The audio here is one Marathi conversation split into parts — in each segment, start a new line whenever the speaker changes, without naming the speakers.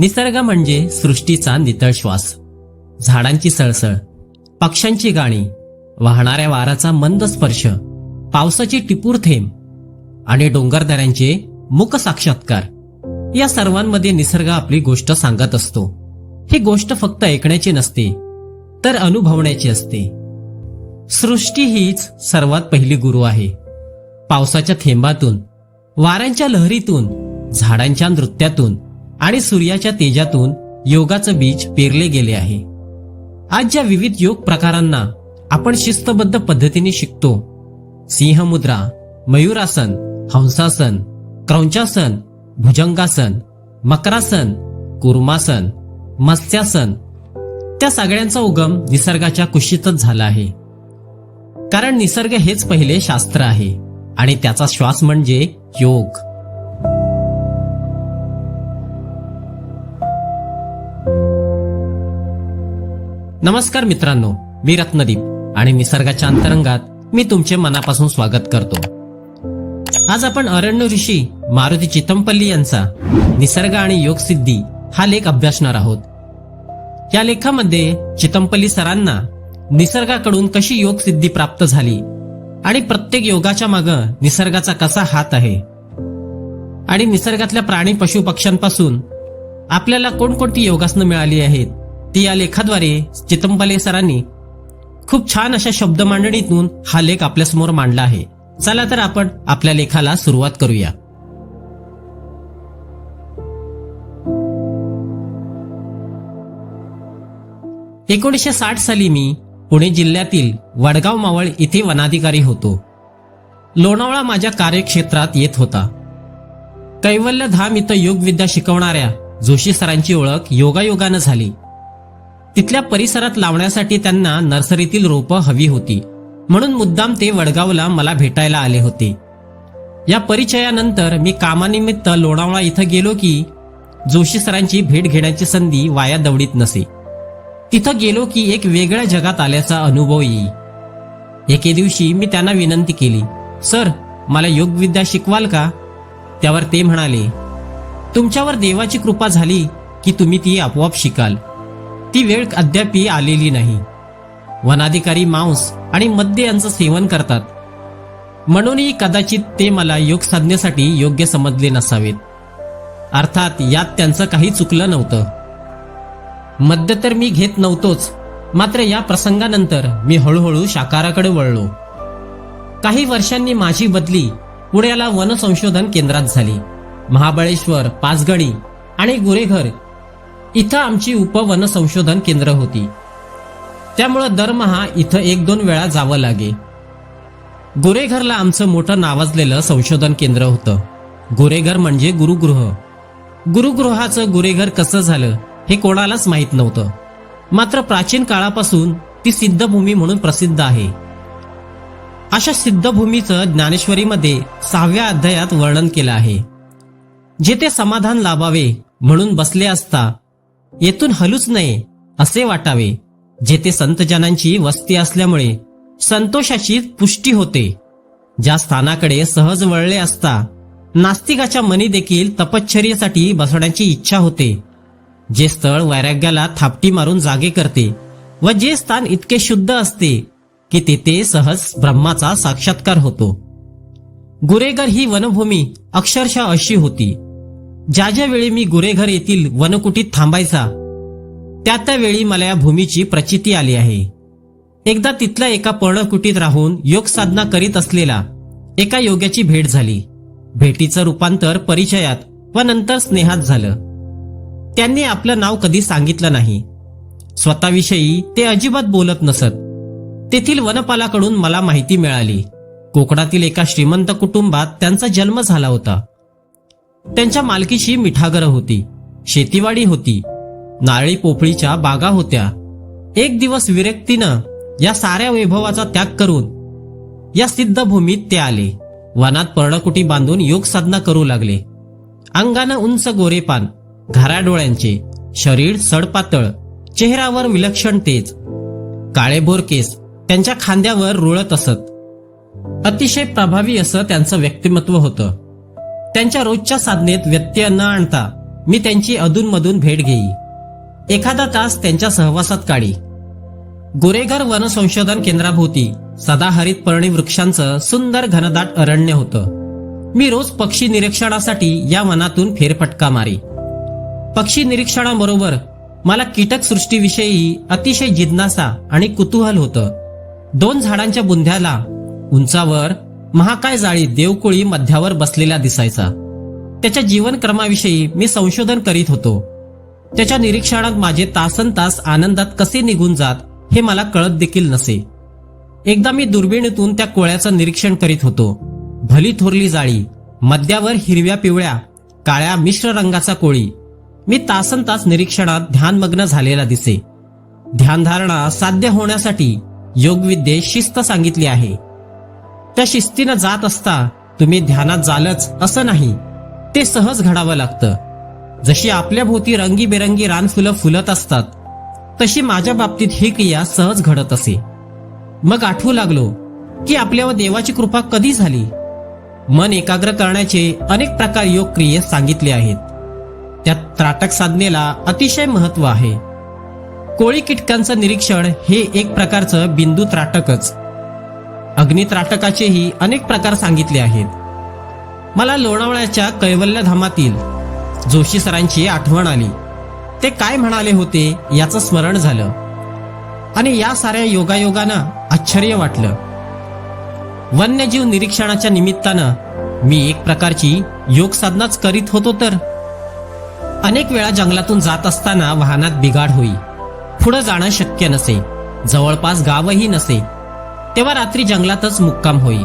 निसर्ग म्हणजे सृष्टीचा नितळ श्वास, झाडांची सळसळ, पक्ष्यांची गाणी, वाहणाऱ्या वाराचा मंद स्पर्श, पावसाची टिपूर थेंब आणि डोंगरदऱ्यांचे मूक साक्षात्कार. या सर्वांमध्ये निसर्ग आपली गोष्ट सांगत असतो. ही गोष्ट फक्त ऐकण्याची नसते, तर अनुभवण्याची असते. सृष्टी हीच सर्वात पहिली गुरु आहे. पावसाच्या थेंबातून, वाऱ्यांच्या लहरीतून, झाडांच्या नृत्यातून आणि सूर्याच्या तेजातून योगाचं बीज पेरले गेले आहे. आज ज्या विविध योग प्रकारांना आपण शिस्तबद्ध पद्धतीने शिकतो, सिंहमुद्रा, मयूरासन, हंसासन, क्रौंचासन, भुजंगासन, मकरासन, कुर्मासन, मत्स्यासन, त्या सगळ्यांचा उगम निसर्गाच्या कुशीतच झाला आहे. कारण निसर्ग हेच पहिले शास्त्र आहे आणि त्याचा श्वास म्हणजे योग. नमस्कार मित्रांनो, मी रत्नदीप आणि निसर्गाच्या अंतरंगात मी तुमचे मनापासून स्वागत करतो. आज आपण अरण्य ऋषी मारुती चितमपल्ली यांचा निसर्ग आणि योग सिद्धी हा लेख अभ्यासणार आहोत. या लेखामध्ये चितमपल्ली सरांना निसर्गाकडून कशी योग सिद्धी प्राप्त झाली आणि प्रत्येक योगाच्या मागे निसर्गाचा कसा हात आहे आणि निसर्गातल्या प्राणी पशु पक्ष्यांपासून आपल्याला कोणकोणती योगासनं मिळाली आहेत ती या लेखाद्वारे चितमपल्ली सरांनी खूप छान अशा शब्द मांडणीतून हा लेख आपल्यासमोर मांडला आहे. चला तर आपण आपल्या लेखाला सुरुवात करूया. ,1960 साली मी पुणे जिल्ह्यातील वडगाव मावळ इथे वनाधिकारी होतो. लोणावळा माझ्या कार्यक्षेत्रात येत होता. कैवल्यधाम इथं योगविद्या शिकवणाऱ्या जोशी सरांची ओळख योगायोगानं झाली. तिथल्या परिसरात लावण्यासाठी त्यांना नर्सरीतील रोपं हवी होती, म्हणून मुद्दाम ते वडगावला मला भेटायला आले होते. या परिचयानंतर मी कामानिमित्त लोणावळा इथं गेलो की जोशी सरांची भेट घेण्याची संधी वाया दवडीत नसे. तिथं गेलो की एक वेगळ्या जगात आल्याचा अनुभव येई. एके दिवशी मी त्यांना विनंती केली, सर मला योगविद्या शिकवाल का? त्यावर ते म्हणाले, तुमच्यावर देवाची कृपा झाली की तुम्ही ती आपोआप शिकाल. ती वेळ अद्यापही आलेली नाही. वनाधिकारी मांस आणि मद्य यांचं सेवन करतात, म्हणूनही कदाचित ते मला योग साधनेसाठी योग्य समजले नसावेत. अर्थात यात त्यांचं काही चुकलं नव्हतं. मद्य तर मी घेत नव्हतोच, मात्र या प्रसंगानंतर मी हळूहळू शाकाहाराकडे वळलो. काही वर्षांनी माझी बदली पुण्याला वन संशोधन केंद्रात झाली. महाबळेश्वर, पाचगणी आणि गुरेघर इथं आमची उपवन संशोधन केंद्र होती. त्यामुळं दरमहा इथं 1-2 वेळा जावं लागे. गुरेघरला आमचं मोठं नावाजलेलं संशोधन केंद्र होतं. गुरेघर म्हणजे गुरुगृह. गुरुगृहाचं गुरेघर कसं झालं हे कोणालाच माहीत नव्हतं, मात्र प्राचीन काळापासून ती सिद्धभूमी म्हणून प्रसिद्ध आहे. अशा सिद्धभूमीचं ज्ञानेश्वरीमध्ये 6व्या अध्यायात वर्णन केलं आहे. जेथे समाधान लाभावे म्हणून बसले असता येथून हलूच नये असे वाटावे, जेथे संतजनांची वस्ती असल्यामुळे संतोषाची पुष्टी होते, ज्या स्थानाकडे सहज वळले असता नास्तिकाच्या मनी देखील तपश्चर्येसाठी बसण्याची इच्छा होते, जे स्थळ वैराग्याला थापटी मारून जागे करते व जे स्थान इतके शुद्ध असते की तेथे सहज ब्रह्माचा साक्षात्कार होतो. गुरेघर ही वनभूमी अक्षरशः अशी होती. ज्या ज्या वेळी मी गुरेघर येथील वनकुटीत थांबायचा त्या वेळी मला या भूमीची प्रचिती आली आहे. एकदा तिथल्या एका पर्णकुटीत राहून योग साधना करीत असलेला एका योग्याची भेट झाली. भेटीचं रूपांतर परिचयात व नंतर स्नेहात झालं. त्यांनी आपलं नाव कधी सांगितलं नाही. स्वतःविषयी ते अजिबात बोलत नसत. तेथील वनपालाकडून मला माहिती मिळाली. कोकणातील एका श्रीमंत कुटुंबात त्यांचा जन्म झाला होता. त्यांच्या मालकीची मिठागरं होती, शेतीवाडी होती, नारळी पोफळीच्या बागा होत्या. एक दिवस विरक्तीनं या साऱ्या वैभवाचा त्याग करून या सिद्धभूमीत ते आले. वनात पर्णकुटी बांधून योग साधना करू लागले. अंगानं उंच गोरेपान, घाऱ्या डोळ्यांचे, शरीर सडपातळ, चेहऱ्यावर विलक्षण तेज, काळेभोर केस त्यांच्या खांद्यावर रुळत असत. अतिशय प्रभावी असं त्यांचं व्यक्तिमत्व होतं. त्यांच्या रोजच्या साधनेत व्यत्यय न आणता मी त्यांची अधूनमधून भेट घेई. एखादा तास त्यांच्या सहवासात काढी. गोरेघर वन संशोधन केंद्राभोवती सदाहरित पर्णी वृक्षांचं सुंदर घनदाट अरण्य होतं. मी रोज पक्षी निरीक्षणासाठी या वनातून फेरफटका मारी. पक्षी निरीक्षणाबरोबर मला कीटक सृष्टीविषयी अतिशय जिज्ञासा आणि कुतूहल होतं. 2 झाडांच्या बुंध्याला उंचावर महाकाय जाळी देवकुळी मध्यावर बसलेला दिसायचा. त्याच्या जीवनक्रमाविषयी मी संशोधन करीत होतो. त्याच्या निरीक्षणात माझे तासनतास आनंदात कसे निघून जात हे मला कळत देखील नसे. एकदा मी दुर्बिणीतून त्या कोळ्याचं निरीक्षण करीत होतो. भली थोरली जाळी, मध्यावर हिरव्या पिवळ्या काळ्या मिश्र रंगाचा कोळी. मी तासनतास निरीक्षणात ध्यानमग्न झालेला दिसे. ध्यानधारणा साध्य होण्यासाठी योगविद्येत शिस्त सांगितली आहे. त्या शिस्तीनं जात असता तुम्ही ध्यानात जालच असं नाही, ते सहज घडावं लागतं. जशी आपल्या भोवती रंगीबेरंगी रानफुलं फुलत असतात तशी माझ्या बाबतीत ही क्रिया सहज घडत असे. मग आठवू लागलो की आपल्यावर देवाची कृपा कधी झाली. मन एकाग्र करण्याचे अनेक प्रकार योग क्रियेत सांगितले आहेत. त्यात त्राटक साधनेला अतिशय महत्व आहे. कोळी कीटकांचं निरीक्षण हे एक प्रकारचं बिंदू त्राटकच. अग्नित्राटकाचेही अनेक प्रकार सांगितले आहेत. मला लोणावळ्याच्या कैवल्यधामातील जोशी सरांची आठवण आली. ते काय म्हणाले होते याचं स्मरण झालं आणि या साऱ्या योगायोगानं आश्चर्य वाटलं. वन्यजीव निरीक्षणाच्या निमित्तानं मी एक प्रकारची योग साधनाच करीत होतो. तर अनेक वेळा जंगलातून जात असताना वाहनात बिघाड होई. पुढे जाणं शक्य नसे. जवळपास गावही नसे. तेव्हा रात्री जंगलातच मुक्काम होई.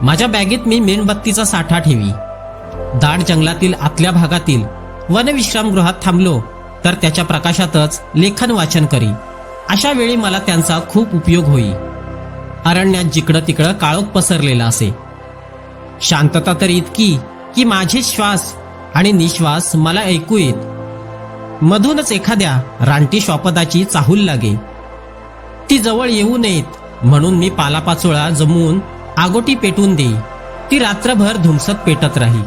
माझ्या बॅगेत मी मेणबत्तीचा साठा ठेवी. दाट जंगलातील आतल्या भागातील वनविश्रामगृहात थांबलो तर त्याच्या प्रकाशातच लेखन वाचन करी. अशा वेळी मला त्यांचा खूप उपयोग होई. अरण्यात जिकडं तिकडं काळोख पसरलेला असे. शांतता तर इतकी की माझे श्वास आणि निश्वास मला ऐकू येत. मधूनच एखाद्या रानटी श्वापदाची चाहूल लागे. ती जवळ येऊ नयेत म्हणून मी पालापाचोळा जमवून आगोटी पेटून देई. ती रात्रभर धुमसत पेटत राही.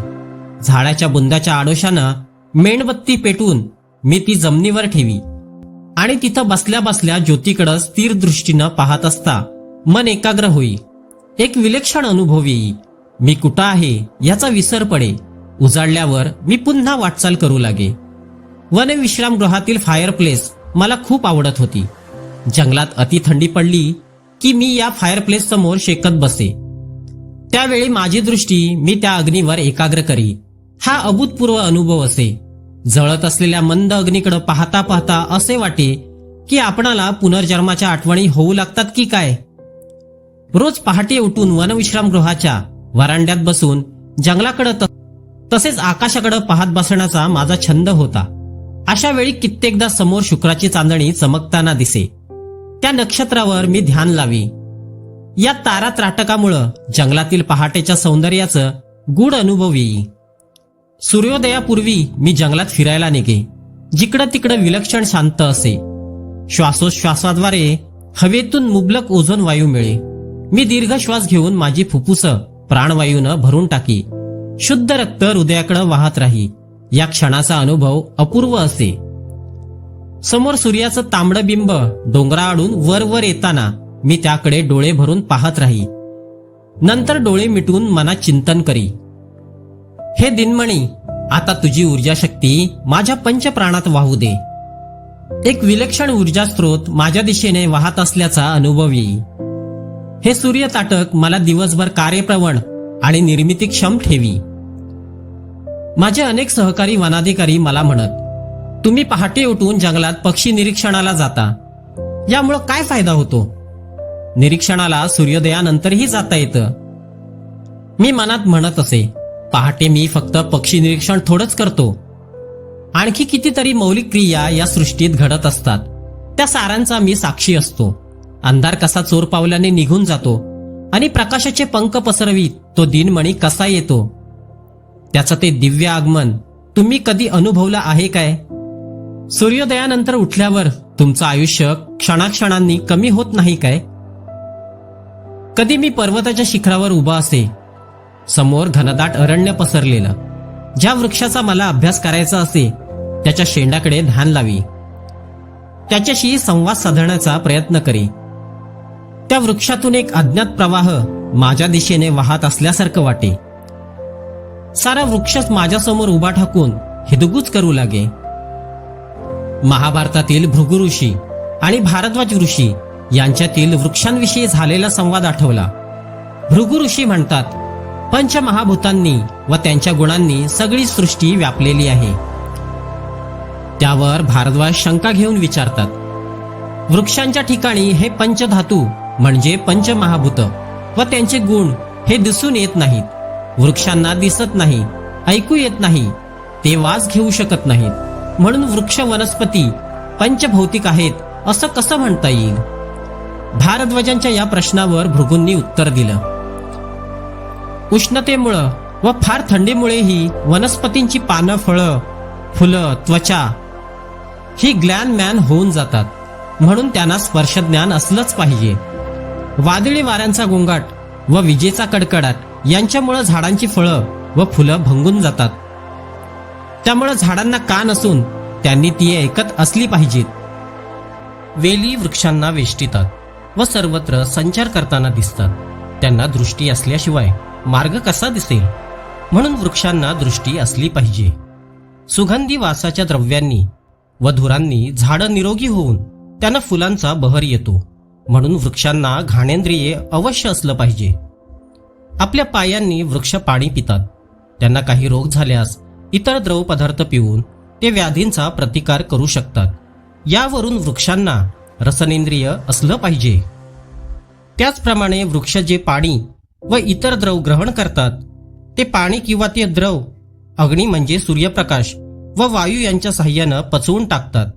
झाडाच्या बुंदाच्या आडोशानं मेणबत्ती पेटून मी ती जमिनीवर ठेवी आणि तिथं बसल्या बसल्या ज्योतीकडं स्थिर दृष्टीनं पाहत असता मन एकाग्र होई. एक विलक्षण अनुभव येई. मी कुठं आहे याचा विसर पडे. उजाडल्यावर मी पुन्हा वाटचाल करू लागे. वनविश्रामगृहातील फायरप्लेस मला खूप आवडत होती. जंगलात अति थंडी पडली की मी या फायरप्लेस समोर शेकत बसे. त्यावेळी माझी दृष्टी मी त्या अग्नीवर एकाग्र करी. हा अभूतपूर्व अनुभव असे. जळत असलेल्या मंद अग्नीकडे पाहता पाहता असे वाटे की आपणाला पुनर्जन्माच्या आठवणी होऊ लागतात की काय. रोज पहाटे उठून वनविश्रामगृहाच्या वरांड्यात बसून जंगलाकडे तसेच आकाशाकडे पाहत बसण्याचा माझा छंद होता. अशा वेळी कित्येकदा समोर शुक्राची चांदणी चमकताना दिसे. त्या नक्षत्रावर मी ध्यान लावी. या तारा त्राटकामुळं जंगलातील पहाटेच्या सौंदर्याचं गूढ अनुभव येई. सूर्योदयापूर्वी मी जंगलात फिरायला निघे. जिकडं तिकडं विलक्षण शांत असे. श्वासोश्वासाद्वारे हवेतून मुबलक ओझोन वायू मिळे. मी दीर्घ श्वास घेऊन माझी फुफ्फुसं प्राणवायूनं भरून टाकी. शुद्ध रक्त हृदयाकडे वाहत राही. या क्षणाचा अनुभव अपूर्व असे. समोर सूर्याचं तांबडं बिंब डोंगराआडून वर वर येताना मी त्याकडे डोळे भरून पाहत राही. नंतर डोळे मिटून मनात चिंतन करी. हे दिनमणी, आता तुझी ऊर्जा शक्ती माझ्या पंचप्राणात वाहू दे. एक विलक्षण ऊर्जा स्रोत माझ्या दिशेने वाहत असल्याचा अनुभव येई. हे सूर्य ताटक मला दिवसभर कार्यप्रवण आणि निर्मितीक्षम ठेवी. माझे अनेक सहकारी वनाधिकारी मला म्हणत, तुम्ही पहाटे उठून जंगलात पक्षी निरीक्षणाला जाता, यामुळं काय फायदा होतो? निरीक्षणाला सूर्योदयानंतरही जाता येतं. मी मनात म्हणत असे, पहाटे मी फक्त पक्षी निरीक्षण थोडंच करतो. आणखी कितीतरी मौलिक क्रिया या सृष्टीत घडत असतात. त्या सारांचा मी साक्षी असतो. अंधार कसा चोर पावलाने निघून जातो आणि प्रकाशाचे पंख पसरवीत तो दिनमणी कसा येतो, त्याचं ते दिव्य आगमन तुम्ही कधी अनुभवलं आहे काय? सूर्योदयानंतर उठल्यावर तुमचं आयुष्य क्षणाक्षणांनी कमी होत नाही काय? कधी मी पर्वताच्या शिखरावर उभा असे. समोर घनदाट अरण्य पसरलेलं. ज्या वृक्षाचा मला अभ्यास करायचा असे त्याच्या शेंडाकडे ध्यान लावी, त्याच्याशी संवाद साधण्याचा प्रयत्न करी. त्या वृक्षातून एक अज्ञात प्रवाह माझ्या दिशेने वाहत असल्यासारखं वाटे. सारा वृक्षच माझ्यासमोर उभा ठाकून हिदगुज करू लागे. महाभारतातील भृगु ऋषी आणि भारद्वाज ऋषी यांच्यातील वृक्षांविषयी झालेला संवाद आठवला. भृगु ऋषी म्हणतात, पंचमहाभूतांनी व त्यांच्या गुणांनी सगळी सृष्टी व्यापलेली आहे. त्यावर भारद्वाज शंका घेऊन विचारतात, वृक्षांच्या ठिकाणी हे पंचधातू म्हणजे पंचमहाभूत व त्यांचे गुण हे दिसून येत नाहीत. वृक्षांना दिसत नाही, ऐकू येत नाही, ते वास घेऊ शकत नाहीत, म्हणून वृक्ष वनस्पती पंचभौतिक आहेत असं कसं म्हणता येईल? भारद्वाजांच्या या प्रश्नावर भृगूंनी उत्तर दिलं, उष्णतेमुळं व फार थंडीमुळेही वनस्पतींची पानं, फळं, फुलं, त्वचा ही ग्लॅन होऊन जातात, म्हणून त्यांना स्पर्शज्ञान असलंच पाहिजे. वादळी वाऱ्यांचा गोंगाट व विजेचा कडकडाट यांच्यामुळे झाडांची फळं व फुलं भंगून जातात. त्यामुळे झाडांना कान असून त्यांनी ती ऐकत असली पाहिजेत. वेली वृक्षांना वेष्टितात व सर्वत्र संचार करताना दिसतात. त्यांना दृष्टी असल्याशिवाय मार्ग कसा दिसेल? म्हणून वृक्षांना दृष्टी असली पाहिजे. सुगंधी वासाच्या द्रव्यांनी व धुरांनी झाडं निरोगी होऊन त्यांना फुलांचा बहर येतो, म्हणून वृक्षांना घाणेंद्रिय अवश्य असलं पाहिजे. आपल्या पायांनी वृक्ष पाणी पितात. त्यांना काही रोग झाल्यास इतर द्रव पदार्थ पिऊन ते व्याधींचा प्रतिकार करू शकतात. यावरून वृक्षांना रसनेंद्रिय असलं पाहिजे. त्याचप्रमाणे वृक्ष जे पाणी व इतर द्रव ग्रहण करतात ते पाणी किंवा ते द्रव अग्नी म्हणजे सूर्यप्रकाश व वायू यांच्या साह्यानं पचवून टाकतात.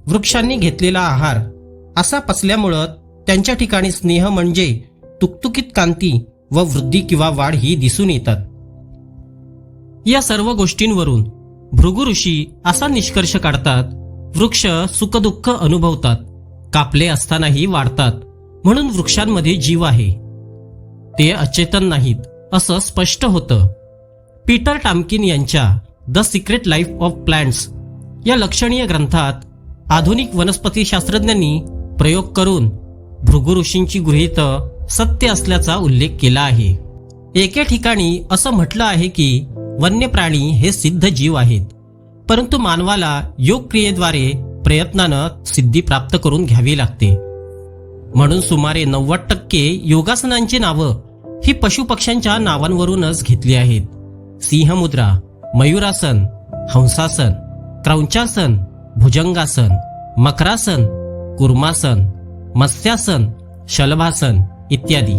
वृक्षांनी घेतलेला आहार असा पचल्यामुळं त्यांच्या ठिकाणी स्नेह म्हणजे तुकतुकीत कांती व वृद्धी किंवा वाढ ही दिसून येतात. या सर्व गोष्टींवरून भृगु ऋषी असा निष्कर्ष काढतात, वृक्ष सुखदुःख अनुभवतात, कापले असतानाही वाढतात, म्हणून वृक्षांमध्ये जीव आहे, ते अचेतन नाहीत असं स्पष्ट होतं. पीटर टामकिन यांच्या the secret life of plants या लक्षणीय ग्रंथात आधुनिक वनस्पती शास्त्रज्ञांनी प्रयोग करून भृगु ऋषींची गृहीत सत्य असल्याचा उल्लेख केला आहे. एके ठिकाणी असं म्हटलं आहे की वन्य प्राणी हे सिद्ध जीव आहेत, परंतु मानवाला योग क्रियेद्वारे प्रयत्नानं सिद्धी प्राप्त करून घ्यावी लागते. म्हणून सुमारे 90% योगासनांची नावं ही पशुपक्ष्यांच्या नावांवरूनच घेतली आहेत. सिंहमुद्रा, मयूरासन, हंसासन, क्रौंचासन, भुजंगासन, मकरासन, कुर्मासन, मत्स्यासन, शलभासन इत्यादी.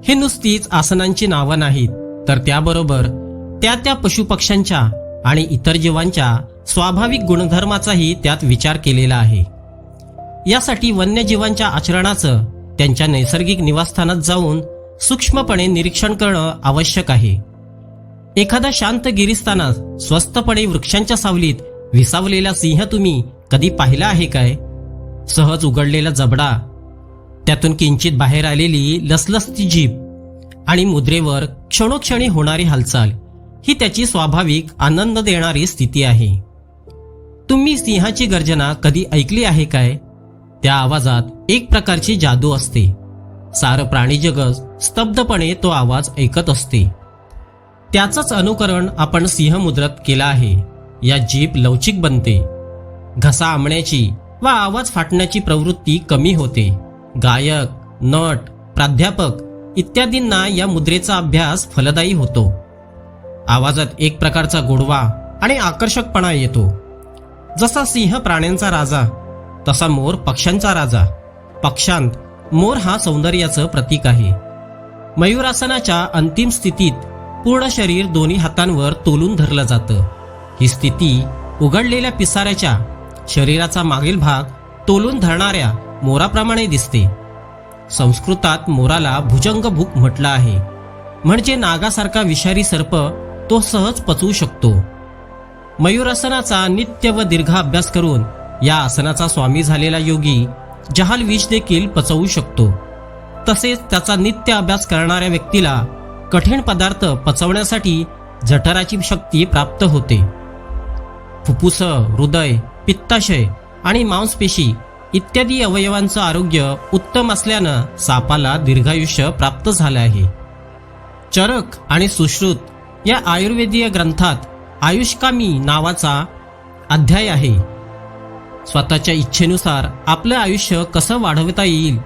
हे नुसतीच आसनांची नावं नाहीत, तर त्याबरोबर त्या पशुपक्ष्यांच्या आणि इतर जीवांच्या स्वाभाविक गुणधर्माचाही त्यात विचार केलेला आहे. यासाठी वन्यजीवांच्या आचरणाचं त्यांच्या नैसर्गिक निवासस्थानात जाऊन सूक्ष्मपणे निरीक्षण करणं आवश्यक आहे. एखादा शांत गिरिस्थानात स्वस्तपणे वृक्षांच्या सावलीत विसावलेला सिंह तुम्ही कधी पाहिला आहे काय? सहज उघडलेला जबडा, त्यातून किंचित बाहेर आलेली लसलसती जीभ आणि मुद्रेवर क्षणोक्षणी होणारी हालचाल ही त्याची स्वाभाविक आनंद देणारी स्थिती आहे. तुम्ही सिंहाची गर्जना कधी ऐकली आहे काय? त्या आवाजात एक प्रकारची जादू असते. सारं प्राणीजगत स्तब्धपणे तो आवाज ऐकत असते. त्याचंच अनुकरण आपण सिंहमुद्रेत केलं आहे. या जीभ लवचिक बनते, घसा आंबण्याची व आवाज फाटण्याची प्रवृत्ती कमी होते. गायक, नट, प्राध्यापक इत्यादींना या मुद्रेचा अभ्यास फलदायी होतो. आवाजात एक प्रकारचा गोडवा आणि आकर्षकपणा येतो. जसा सिंह प्राण्यांचा राजा, तसा मोर पक्ष्यांचा राजा. पक्षांत मोर हा सौंदर्याचं प्रतीक आहे. मयूरासनाच्या अंतिम स्थितीत पूर्ण शरीर दोन्ही हातांवर तोलून धरलं जातं. ही स्थिती उघडलेल्या पिसाऱ्याच्या शरीराचा मागील भाग तोलून धरणाऱ्या मोराप्रमाणे दिसते. संस्कृतात मोराला भुजंगभूक म्हटलं आहे, म्हणजे नागासारखा विषारी सर्प तो सहज पचवू शकतो. मयूरासनाचा नित्य व दीर्घ अभ्यास करून या आसनाचा स्वामी झालेला योगी जहाल विष देखील पचवू शकतो. तसेच त्याचा नित्य अभ्यास करणाऱ्या व्यक्तीला कठीण पदार्थ पचवण्यासाठी जठराची शक्ती प्राप्त होते. फुफ्फुस, हृदय, पित्ताशय आणि मांसपेशी इत्यादी अवयवांचं आरोग्य उत्तम असल्यानं सापाला दीर्घायुष्य प्राप्त झालं आहे. चरक आणि सुश्रुत या आयुर्वेदीय ग्रंथात आयुष्कामी नावाचा अध्याय आहे. स्वतःच्या इच्छेनुसार आपलं आयुष्य कसं वाढवता येईल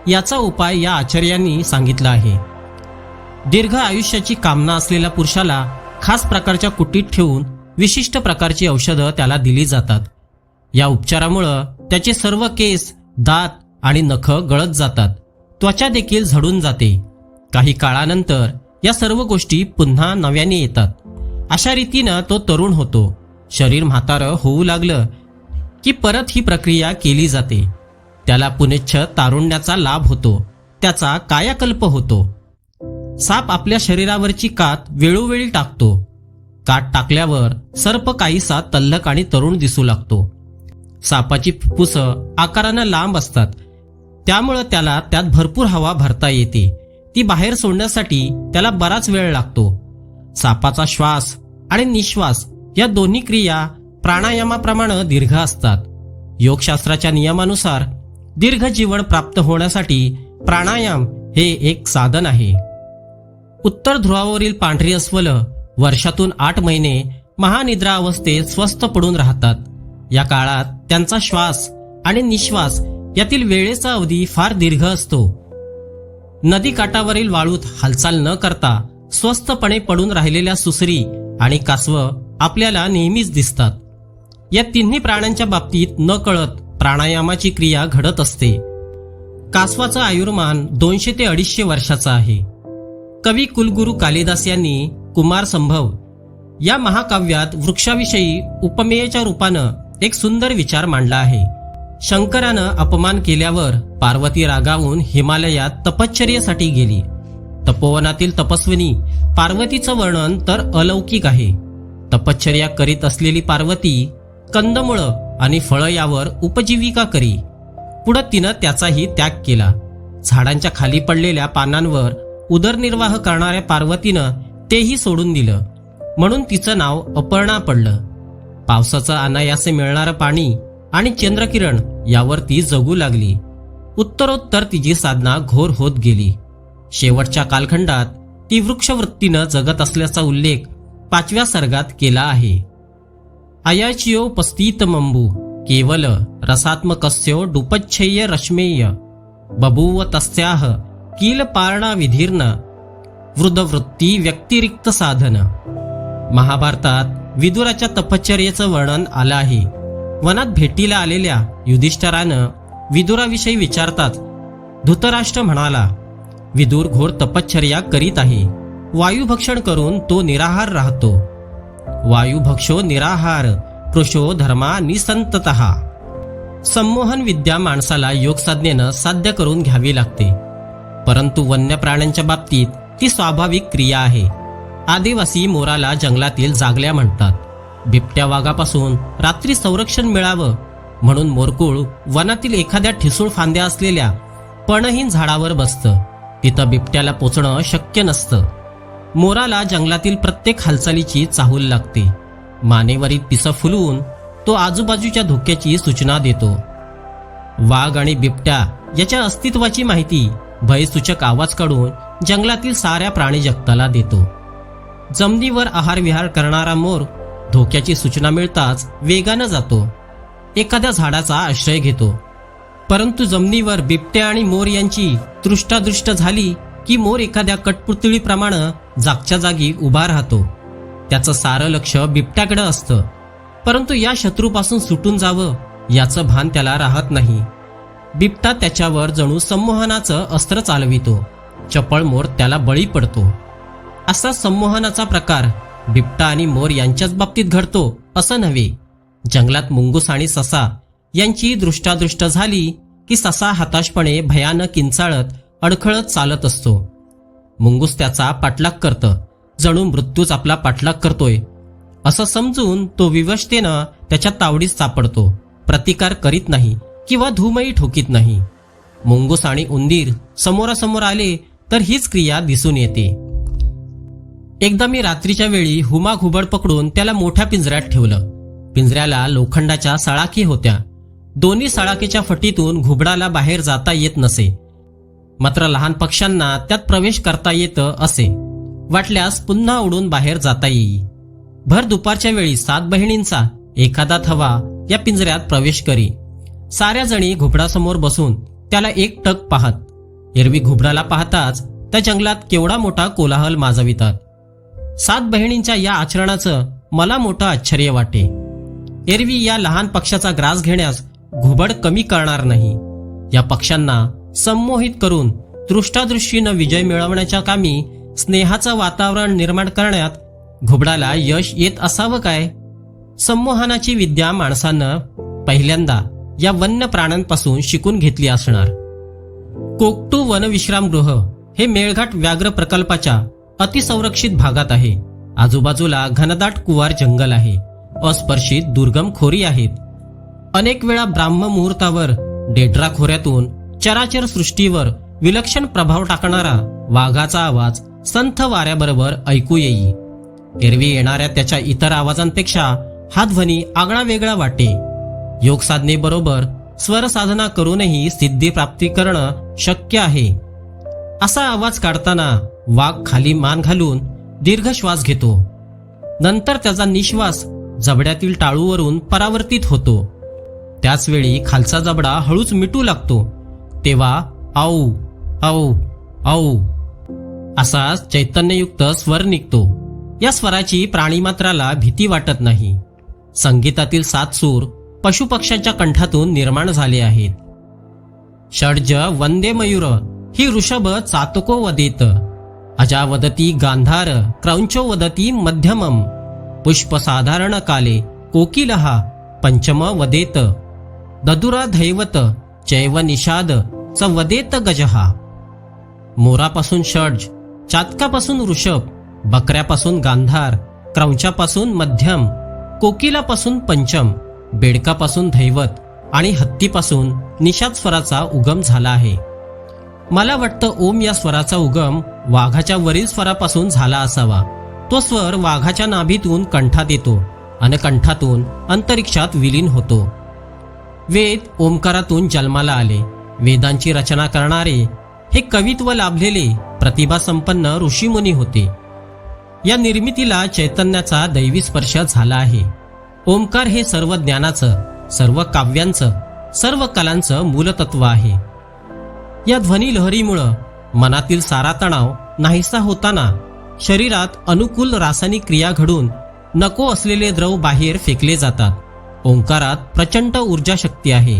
याचा उपाय या आचार्यांनी सांगितला आहे. दीर्घ आयुष्याची कामना असलेल्या पुरुषाला खास प्रकारच्या कुटीत ठेवून विशिष्ट प्रकारची औषधं त्याला दिली जातात. या उपचारामुळं त्याचे सर्व केस, दात आणि नखं गळत जातात. त्वचा देखील झडून जाते. काही काळानंतर या सर्व गोष्टी पुन्हा नव्याने येतात. अशा रीतीनं तो तरुण होतो. शरीर म्हातारं होऊ लागलं की परत ही प्रक्रिया केली जाते. त्याला पुनश्च तारुण्याचा लाभ होतो. त्याचा कायाकल्प होतो. साप आपल्या शरीरावरची कात वेळोवेळी टाकतो. कात टाकल्यावर सर्प काहीसा तल्लख आणि तरुण दिसू लागतो. सापाची फुफ्फुसं आकारानं लांब असतात. त्यामुळं त्याला त्यात भरपूर हवा भरता येते. ती बाहेर सोडण्यासाठी त्याला बराच वेळ लागतो. सापाचा श्वास आणि निश्वास या दोन्ही क्रिया प्राणायामाप्रमाणे दीर्घ असतात. योगशास्त्राच्या नियमानुसार दीर्घ जीवन प्राप्त होण्यासाठी प्राणायाम हे एक साधन आहे. उत्तर ध्रुवावरील पांढरी अस्वल वर्षातून 8 महिने महानिद्रा अवस्थेत स्वस्थ पडून राहतात. या काळात त्यांचा श्वास आणि निश्वास यातील वेळेचा अवधी फार दीर्घ असतो. नदी काठावरील वाळूत हालचाल न करता स्वस्थपणे पडून राहिलेल्या सुसरी आणि कासव आपल्याला नेहमीच दिसतात. या तिन्ही प्राण्यांच्या बाबतीत न कळत प्राणायामाची क्रिया घडत असते. कासवाचं आयुर्मान 200 ते 250 वर्षाचं आहे. कवी कुलगुरू कालिदास यांनी कुमार संभव या महाकाव्यात वृक्षाविषयी उपमेयच्या रूपानं एक सुंदर विचार मांडला आहे. शंकरानं अपमान केल्यावर पार्वती रागावून हिमालयात तपश्चर्येसाठी गेली. तपोवनातील तपस्विनी पार्वतीचं वर्णन तर अलौकिक आहे. तपश्चर्या करीत असलेली पार्वती कंदमुळं आणि फळं यावर उपजीविका करी. पुढं तिनं त्याचाही त्याग केला. झाडांच्या खाली पडलेल्या पानांवर उदरनिर्वाह करणाऱ्या पार्वतीनं तेही सोडून दिलं. म्हणून तिचं नाव अपर्णा पडलं. पावसाचं अनायासे मिळणारं पाणी आणि चंद्रकिरण यावर ती जगू लागली. उत्तरोत्तर तिची साधना घोर होत गेली. शेवटच्या कालखंडात ती वृक्षवृत्तीनं जगत असल्याचा उल्लेख 5व्या सर्गात केला आहे. अयाच्योपस्थितमंबू केवल रसात्मकस्यो डुपच्छेय रश्मेय बभूव तस्याह कीलपार्णा विधीर्ण वृद्धवृत्ती व्यक्तिरिक्त साधन. महाभारतात विदुराच्या तपश्चर्येचं वर्णन आलं आहे. वनात भेटीला आलेल्या युधिष्ठिरानं विदुराविषयी विचारताच धृतराष्ट्र म्हणाला, विदुर घोर तपश्चर्या करीत आहे. वायुभक्षण करून तो निराहार राहतो. वायुभक्षो निराहार कृशो धर्मा निसंततः. संमोहन विद्या माणसाला योगसाधनेनं साध्य करून घ्यावी लागते. परंतु वन्य प्राण्यांच्या बाबतीत ती स्वाभाविक क्रिया आहे. आदिवासी मोराला जंगलातील जागल्या म्हणतात. बिबट्या वाघापासून रात्री संरक्षण मिळावं म्हणून मोरकुळ वनातील एखाद्या ठिसूळ फांद्या असलेल्या पणहीन झाडावर बसतं. तिथं बिबट्याला पोचणं शक्य नसतं. मोराला जंगलातील प्रत्येक हालचालीची चाहूल लागते. मानेवरील पिसं फुलवून तो आजूबाजूच्या धोक्याची सूचना देतो. वाघ आणि बिबट्या याच्या अस्तित्वाची माहिती भयसूचक आवाज काढून जंगलातील साऱ्या प्राणी जगताला देतो. जमिनीवर आहार विहार करणारा मोर धोक्याची सूचना मिळताच वेगानं जातो. एखाद्या झाडाचा आश्रय घेतो. परंतु जमिनीवर बिबट्या आणि मोर यांची दृष्टादृष्ट झाली की मोर एखाद्या कठपुतळीप्रमाणे जागच्या जागी उभा राहतो. त्याचं सारं लक्ष बिबट्याकडे असतं. परंतु या शत्रूपासून सुटून जावं याचं भान त्याला राहत नाही. बिबटा त्याच्यावर जणू संमोहनाचं अस्त्र चालवितो. चपळ मोर त्याला बळी पडतो. असा संमोहनाचा प्रकार बिबटा आणि मोर यांच्याच बाबतीत घडतो असं नव्हे. जंगलात मुंगूस आणि ससा यांची दृष्टादृष्ट झाली की ससा हताशपणे भयानक किंचाळत अडखळत चालत असतो. मुंगूस त्याचा पाठलाग करतं. जणू मृत्यूच आपला पाठलाग करतोय असं समजून तो विवशतेनं त्याच्या तावडीत सापडतो. प्रतिकार करीत नाही किंवा धूमही ठोकीत नाही. मुंगूस आणि उंदीर समोरासमोर आले तर हीच क्रिया दिसून येते. एकदा मी रात्रीच्या वेळी हुमा घुबड पकडून त्याला मोठ्या पिंजऱ्यात ठेवलं. पिंजऱ्याला लोखंडाच्या सळाकी होत्या. दोन्ही सळाकीच्या फटीतून घुबडाला बाहेर जाता येत नसे, मात्र लहान पक्ष्यांना त्यात प्रवेश करता येतं असे. वाटल्यास पुन्हा उडून बाहेर जाता येई. भर दुपारच्या वेळी 7 बहिणींचा एखादा थवा या पिंजऱ्यात प्रवेश करी. साऱ्या जणी घुबडासमोर बसून त्याला एकटक पाहत. एरवी घुबडाला पाहताच त्या जंगलात केवढा मोठा कोलाहल माजवितात. 7 बहिणींच्या या आचरणाचं मला मोठं आश्चर्य वाटे. एरवी या लहान पक्षाचा ग्रास घेण्यास घुबड कमी करणार नाही. या पक्ष्यांना संमोहित करून दृष्टादृष्टीनं विजय मिळवण्याच्या कामी स्नेहाचं वातावरण निर्माण करण्यात घुबडाला यश येत असावं काय? संमोहनाची विद्या माणसानं पहिल्यांदा या वन्य प्राण्यांपासून शिकून घेतली असणार. कोकटू वनविश्रामगृह हे मेळघाट व्याघ्र प्रकल्पाच्या अतिसंरक्षित भागात आहे. आजूबाजूला घनदाट कुवार जंगल आहे. अस्पर्शित दुर्गम खोरी आहेत. अनेक वेळा ब्राह्म मुहूर्तावर डेड्रा खोऱ्यातून चराचर सृष्टीवर विलक्षण प्रभाव टाकणारा वाघाचा आवाज संथ वाऱ्याबरोबर ऐकू येई. एरवी येणाऱ्या त्याच्या इतर आवाजांपेक्षा हा ध्वनी आगळा वेगळा वाटे. योग साधनेबरोबर स्वर साधना करूनही सिद्धी प्राप्ती करणं शक्य आहे. असा आवाज काढताना वाघ खाली मान घालून दीर्घ श्वास घेतो. नंतर त्याचा निश्वास जबड्यातील टाळूवरून परावर्तित होतो. त्याचवेळी खालचा जबडा हळूच मिटू लागतो. तेव्हा आऊ आऊ आऊ असा चैतन्ययुक्त स्वर निघतो. या स्वराची प्राणीमात्राला भीती वाटत नाही. संगीतातील 7 सूर पशुपक्ष्यांच्या कंठातून निर्माण झाले आहेत. षड्ज वंदे मयूर ही ऋषभ चातको वदेत. अजा वदती गांधार क्रौंचो वदती मध्यमम. पुष्प साधारण काले कोकिलहा पंचम वदेत. ददुरा धैवत चैव निषाद च वदेत गजहा. मोरापासून षड्ज, चातकापासून ऋषभ, बकऱ्यापासून गांधार, क्रौंचापासून मध्यम, कोकिलापासून पंचम, बेडकापासून धैवत आणि हत्तीपासून निषाद स्वराचा उगम झाला आहे. मला वाटतं ओम या स्वराचा उगम वाघाच्या वरील स्वरापासून झाला असावा. तो स्वर वाघाच्या नाभीतून कंठात येतो आणि कंठातून अंतरिक्षात विलीन होतो. वेद ओंकारातून जन्माला आले. वेदांची रचना करणारे हे कवित्व लाभलेले प्रतिभासंपन्न ऋषीमुनी होते. या निर्मितीला चैतन्याचा दैवी स्पर्श झाला आहे. ओंकार हे सर्व ज्ञानाचं, सर्व काव्यांचं, सर्व कलांचं मूलतत्व आहे. या ध्वनी लहरीमुळं मनातील सारा तणाव नाहीसा होताना शरीरात अनुकूल रासायनिक क्रिया घडून नको असलेले द्रव बाहेर फेकले जातात. ओंकारात प्रचंड ऊर्जा शक्ती आहे.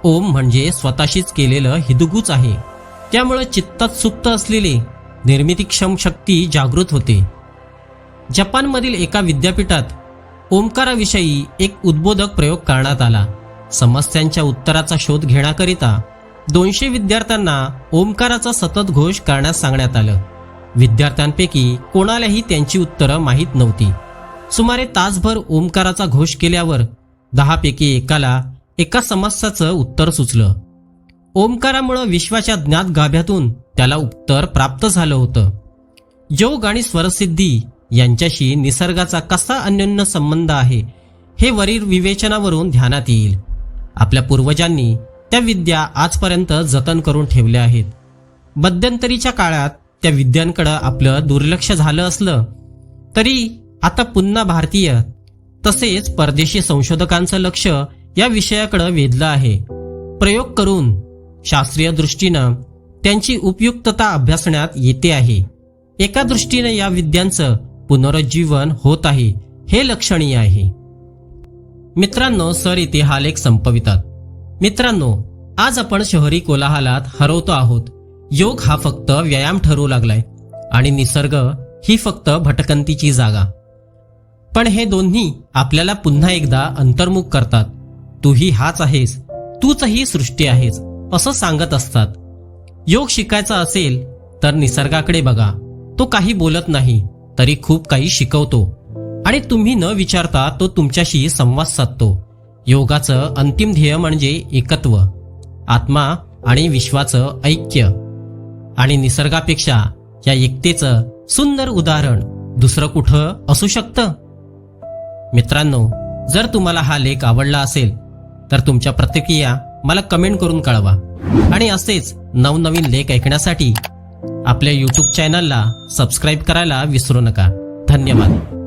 ओम म्हणजे स्वतःशीच केलेलं हिदुगूच आहे. त्यामुळे चित्तात सुप्त असलेली निर्मितीक्षम शक्ती जागृत होते. जपानमधील एका विद्यापीठात ओंकाराविषयी एक उद्बोधक प्रयोग करण्यात आला. समस्यांच्या उत्तराचा शोध घेण्याकरिता 200 विद्यार्थ्यांना ओंकाराचा सतत घोष करण्यास सांगण्यात आलं. विद्यार्थ्यांपैकी कोणालाही त्यांची उत्तरं माहीत नव्हती. सुमारे तासभर ओंकाराचा घोष केल्यावर 10 पैकी एकाला एका समस्याचं उत्तर सुचलं. ओंकारामुळे विश्वाच्या ज्ञात गाभ्यातून त्याला उत्तर प्राप्त झालं होतं. योग आणि स्वरसिद्धी यांच्याशी निसर्गाचा कसा अन्योन्य संबंध आहे हे वरील विवेचनावरून ध्यानात येईल. आपल्या पूर्वजांनी त्या विद्या आजपर्यंत जतन करून ठेवल्या आहेत. मध्यंतरीच्या काळात त्या विद्यांकडे आपलं दुर्लक्ष झालं असलं तरी आता पुन्हा भारतीय तसेच परदेशी संशोधकांचं लक्ष या विषयाकडे वेधलं आहे. प्रयोग करून शास्त्रीय दृष्टीनं त्यांची उपयुक्तता अभ्यासण्यात येते आहे. एका दृष्टीने या विद्यांचं पुनरुज्जीवन होत आहे हे लक्षणीय आहे. मित्रांनो, सर इथे हा लेख संपवितात. मित्रांनो, आज आपण शहरी कोलाहलात हरवतो आहोत. योग हा फक्त व्यायाम ठरू लागलाय आणि निसर्ग ही फक्त भटकंतीची जागा. पण हे दोन्ही आपल्याला पुन्हा एकदा अंतर्मुख करतात. तूही हाच आहेस, तूच ही सृष्टी आहेस असं सांगत असतात. योग शिकायचा असेल तर निसर्गाकडे बघा. तो काही बोलत नाही तरी खूप काही शिकवतो आणि तुम्ही न विचारता तो तुमच्याशी संवाद साधतो. योगाचं अंतिम ध्येय म्हणजे एकत्व, आत्मा आणि विश्वाचं ऐक्य. आणि निसर्गापेक्षा या एकतेचं सुंदर उदाहरण दुसरं कुठं असू शकतं? मित्रांनो, जर तुम्हाला हा लेख आवडला असेल तर तुमच्या प्रतिक्रिया मला कमेंट करून कळवा आणि असेच नवनवीन लेख ऐकण्यासाठी आपल्या YouTube चॅनलला सबस्क्राईब करायला विसरू नका. धन्यवाद.